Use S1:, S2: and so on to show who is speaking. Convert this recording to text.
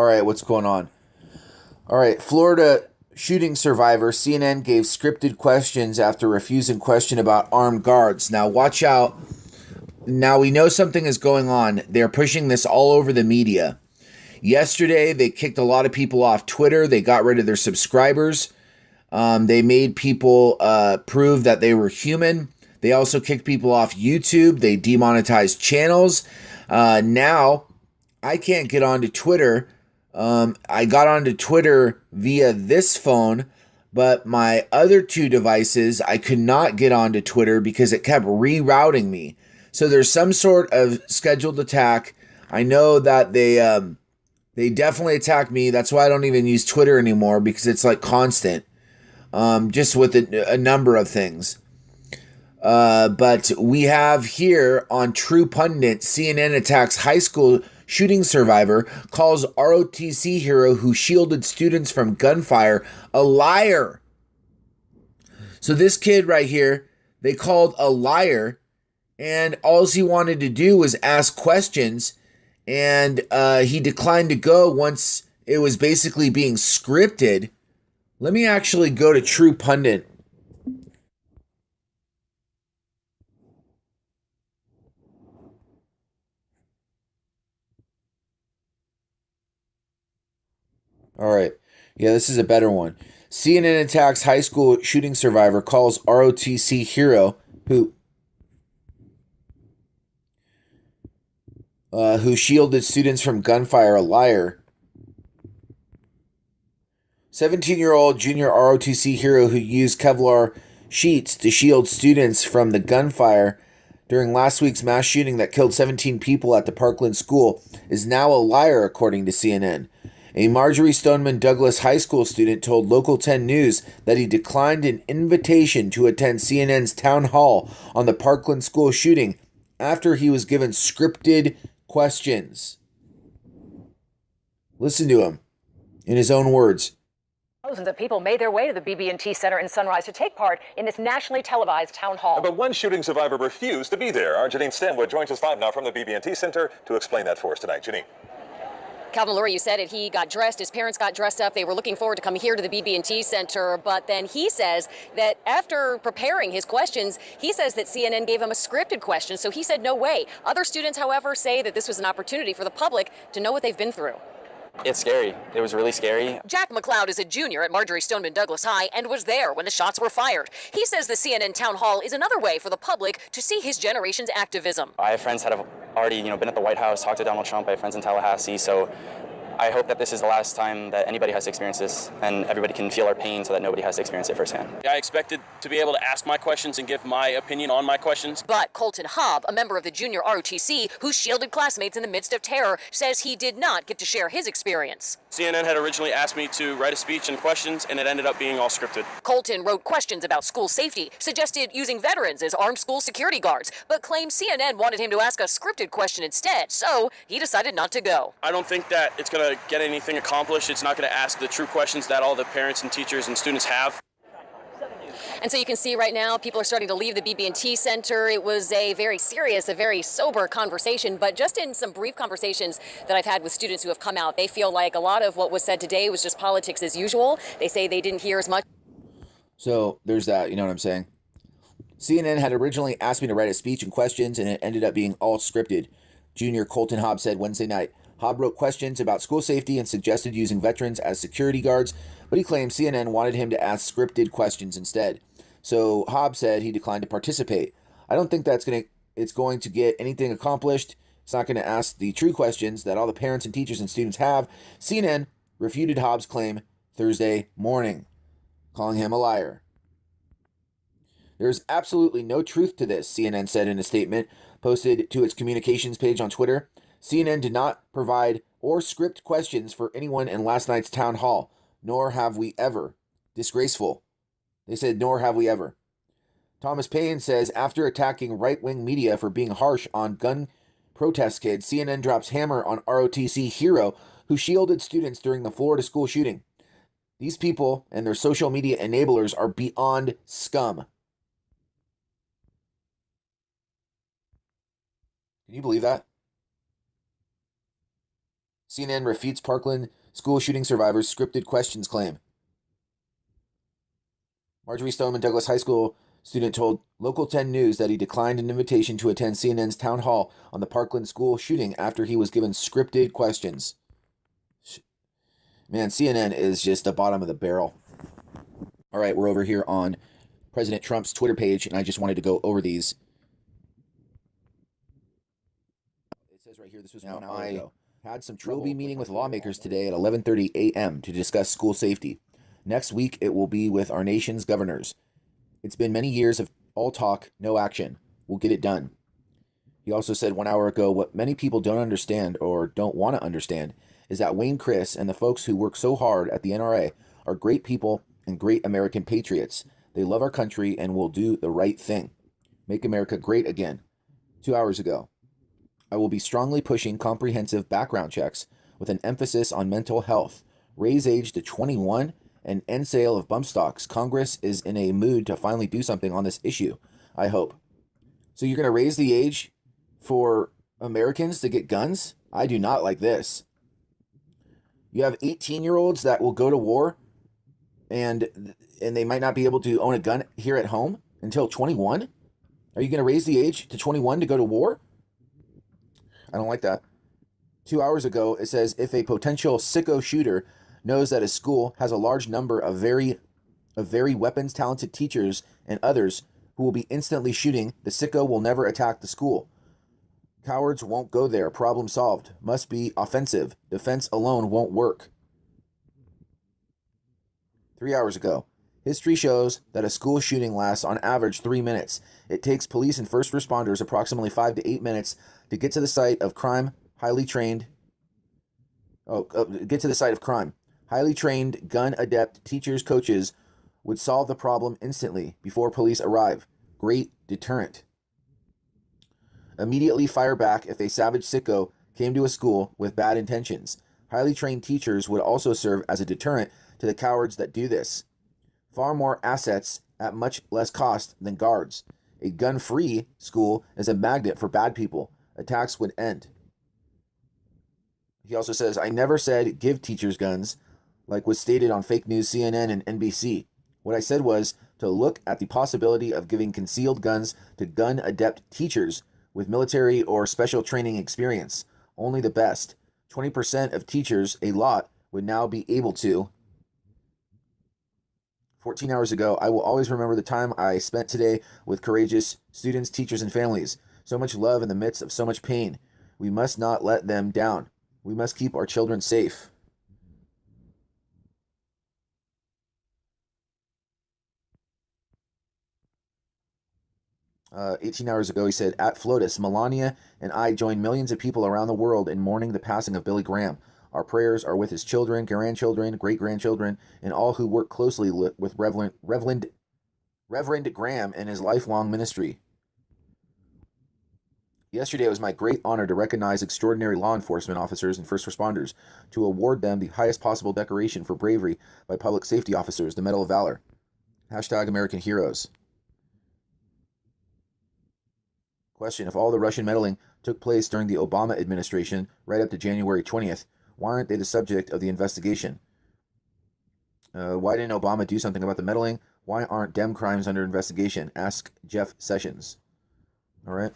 S1: right, what's going on? All right, Florida shooting survivor CNN gave scripted questions after refusing question about armed guards. Now, watch out. Now we know something is going on. They're pushing this all over the media. Yesterday, they kicked a lot of people off Twitter. They got rid of their subscribers. They made people prove that they were human. They also kicked people off YouTube. They demonetized channels. Now, I can't get onto Twitter. I got onto Twitter via this phone, but my other two devices, I could not get onto Twitter because it kept rerouting me. So there's some sort of scheduled attack. I know that they definitely attacked me. That's why I don't even use Twitter anymore, because it's like constant, just with a number of things. But we have here on True Pundit, CNN attacks high school shooting survivor, calls ROTC hero who shielded students from gunfire a liar. So this kid right here, they called a liar, and all he wanted to do was ask questions, and he declined to go once it was basically being scripted. Let me actually go to True Pundit. All right. Yeah, this is a better one. CNN attacks high school shooting survivor, calls ROTC hero who shielded students from gunfire a liar. 17-year-old junior ROTC hero who used Kevlar sheets to shield students from the gunfire during last week's mass shooting that killed 17 people at the Parkland school is now a liar, according to CNN. A Marjorie Stoneman Douglas High School student told Local 10 News that he declined an invitation to attend CNN's town hall on the Parkland school shooting after he was given scripted questions. Listen to him in his own words.
S2: Thousands of people made their way to the BB&T Center in Sunrise to take part in this nationally televised town hall.
S3: But one shooting survivor refused to be there. Our Janine Stanwood joins us live now from the BB&T Center to explain that for us tonight. Janine.
S4: Calvin Lurie, you said it. He got dressed. His parents got dressed up. They were looking forward to coming here to the BB&T Center. But then he says that after preparing his questions, he says that CNN gave him a scripted question. So he said, no way. Other students, however, say that this was an opportunity for the public to know what they've been through.
S5: It's scary. It was really scary.
S4: Jack McLeod is a junior at Marjorie Stoneman Douglas High and was there when the shots were fired. He says the CNN town hall is another way for the public to see his generation's activism.
S5: I have friends that have already, been at the White House, talked to Donald Trump. I have friends in Tallahassee, so I hope that this is the last time that anybody has to experience this and everybody can feel our pain so that nobody has to experience it firsthand.
S6: I expected to be able to ask my questions and give my opinion on my questions.
S4: But Colton Hobb, a member of the junior ROTC who shielded classmates in the midst of terror, says he did not get to share his experience.
S6: CNN had originally asked me to write a speech and questions, and it ended up being all scripted.
S4: Colton wrote questions about school safety, suggested using veterans as armed school security guards, but claimed CNN wanted him to ask a scripted question instead, so he decided not to go.
S6: I don't think that it's going to get anything accomplished. It's not going to ask the true questions that all the parents and teachers and students have.
S4: And so you can see right now people are starting to leave the BB&T Center. It was a very serious, a very sober conversation, but just in some brief conversations that I've had with students who have come out, they feel like a lot of what was said today was just politics as usual. They say they didn't hear as much.
S1: So there's that, you know what I'm saying? CNN had originally asked me to write a speech and questions, and it ended up being all scripted. Junior Colton Hobb said Wednesday night. Hobb wrote questions about school safety and suggested using veterans as security guards, but he claimed CNN wanted him to ask scripted questions instead. So Hobb said he declined to participate. I don't think it's going to get anything accomplished. It's not going to ask the true questions that all the parents and teachers and students have. CNN refuted Hobb's claim Thursday morning, calling him a liar. There's absolutely no truth to this, CNN said in a statement posted to its communications page on Twitter. CNN did not provide or script questions for anyone in last night's town hall, nor have we ever. Disgraceful. They said, nor have we ever. Thomas Paine says, after attacking right-wing media for being harsh on gun protest kids, CNN drops hammer on ROTC hero who shielded students during the Florida school shooting. These people and their social media enablers are beyond scum. Can you believe that? CNN refutes Parkland school shooting survivors' scripted questions claim. Marjorie Stoneman Douglas High School student told Local 10 News that he declined an invitation to attend CNN's town hall on the Parkland school shooting after he was given scripted questions. Man, CNN is just the bottom of the barrel. All right, we're over here on President Trump's Twitter page, and I just wanted to go over these. It says right here, this was 1 hour ago. Had some trouble. We'll be meeting with lawmakers today at 11:30 a.m. to discuss school safety. Next week, it will be with our nation's governors. It's been many years of all talk, no action. We'll get it done. He also said 1 hour ago, what many people don't understand or don't want to understand is that Wayne Chris and the folks who work so hard at the NRA are great people and great American patriots. They love our country and will do the right thing. Make America great again. 2 hours ago. I will be strongly pushing comprehensive background checks with an emphasis on mental health. Raise age to 21 and end sale of bump stocks. Congress is in a mood to finally do something on this issue, I hope. So you're going to raise the age for Americans to get guns? I do not like this. You have 18-year-olds that will go to war and they might not be able to own a gun here at home until 21? Are you going to raise the age to 21 to go to war? I don't like that. 2 hours ago, it says if a potential sicko shooter knows that a school has a large number of very weapons-talented teachers and others who will be instantly shooting, the sicko will never attack the school. Cowards won't go there. Problem solved. Must be offensive. Defense alone won't work. 3 hours ago. History shows that a school shooting lasts on average 3 minutes. It takes police and first responders approximately 5 to 8 minutes to get to the site of crime. Highly trained, gun adept teachers, coaches would solve the problem instantly before police arrive. Great deterrent. Immediately fire back if a savage sicko came to a school with bad intentions. Highly trained teachers would also serve as a deterrent to the cowards that do this. Far more assets at much less cost than guards. A gun-free school is a magnet for bad people. Attacks would end. He also says, I never said give teachers guns, like was stated on fake news CNN and NBC. What I said was to look at the possibility of giving concealed guns to gun-adept teachers with military or special training experience. Only the best. 20% of teachers, a lot, would now be able to. 14 hours ago, I will always remember the time I spent today with courageous students, teachers, and families. So much love in the midst of so much pain. We must not let them down. We must keep our children safe. Uh, 18 hours ago, he said, at FLOTUS, Melania and I joined millions of people around the world in mourning the passing of Billy Graham. Our prayers are with his children, grandchildren, great-grandchildren, and all who work closely with Reverend Graham and his lifelong ministry. Yesterday, it was my great honor to recognize extraordinary law enforcement officers and first responders, to award them the highest possible decoration for bravery by public safety officers, the Medal of Valor. Hashtag American Heroes. Question, if all the Russian meddling took place during the Obama administration right up to January 20th, why aren't they the subject of the investigation? Why didn't Obama do something about the meddling? Why aren't Dem crimes under investigation? Ask Jeff Sessions. All right.